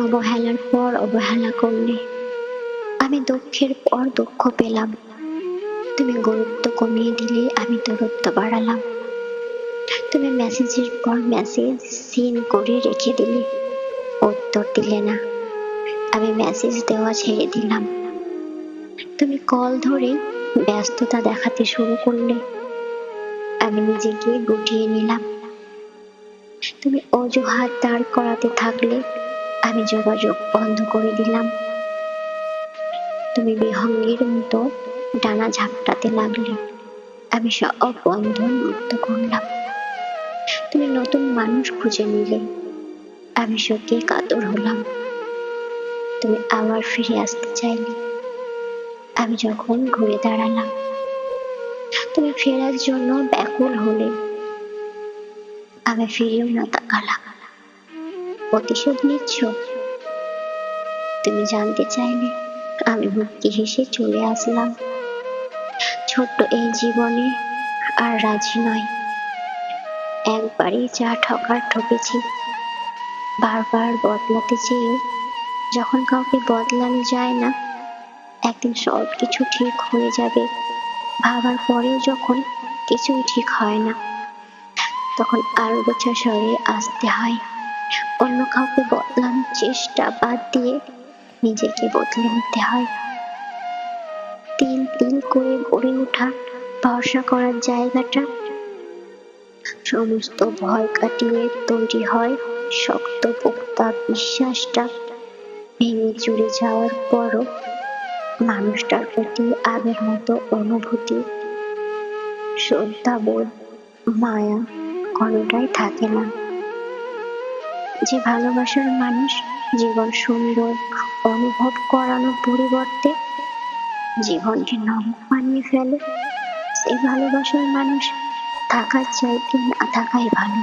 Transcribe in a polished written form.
অবহেলার পর অবহেলা করলে। আমি দুঃখের পর দুঃখ পেলাম। তুমি গুরুত্ব কমিয়ে দিলে, আমি দূরত্ব বাড়ালাম। তুমি মেসেজের পর মেসেজ সিন করে রেখে দিলে, উত্তর দিলে না। আমি মেসেজ দেওয়া ছেড়ে দিলাম। তুমি কল ধরে ব্যস্ততা দেখাতে শুরু করলে, আমি নিজেকে গুটিয়ে নিলাম। তুমি অজুহাত দাঁড় করাতে থাকলে, আমি যোগাযোগ বন্ধ করে দিলাম। তুমি বিহঙ্গের মতো ডানা ঝাপটাতে লাগলে, আমি সব বন্ধন মুক্ত করলাম। তুমি নতুন মানুষ খুঁজে নিলে, আমি শোকে কাতর হলাম। তুমি আবার ফিরে আসতে চাইলে, আমি যখন ঘুরে দাঁড়ালাম। তুমি ফেরার জন্য ব্যাকুল হলে, আমি ফিরেও না তাকালাম। প্রতিশোধ নিচ্ছ? তুমি জানতে চাইলে, আমি মুক্তি হেসে চলে আসলাম। ছোট্ট এই জীবনে আর রাজি নয়। একবারই যা ঠকার ঠকেছি, বারবার বদলাতে চেয়ে যখন কাউকে বদলানো যায় না, একদিন সব কিছু ঠিক হয়ে যাবে ভাবার পরেও যখন কিছুই ঠিক হয় না, তখন আরো গোছা সরে আসতে হয়। অন্য কাউকে বদলানোর চেষ্টা বাদ দিয়ে নিজেকে বদলে নিতে হয়। তিল তিল করে গড়ে ওঠা ভরসা করার জায়গাটা, সমস্ত ভয় কাটিয়ে তৈরি হয় শক্ত পোক্তা বিশ্বাসটা। ভেঙে চুরে যাওয়ার পরও মানুষটার প্রতি আগের মতো অনুভূতি, শ্রদ্ধাবোধ, মায়া কোনোটাই থাকে না। যে ভালোবাসার মানুষ জীবন সুন্দর অনুভব করানোর পরিবর্তে জীবনকে নরক বানিয়ে ফেলে, সেই ভালোবাসার মানুষ থাকার চাইতে না থাকাই ভালো।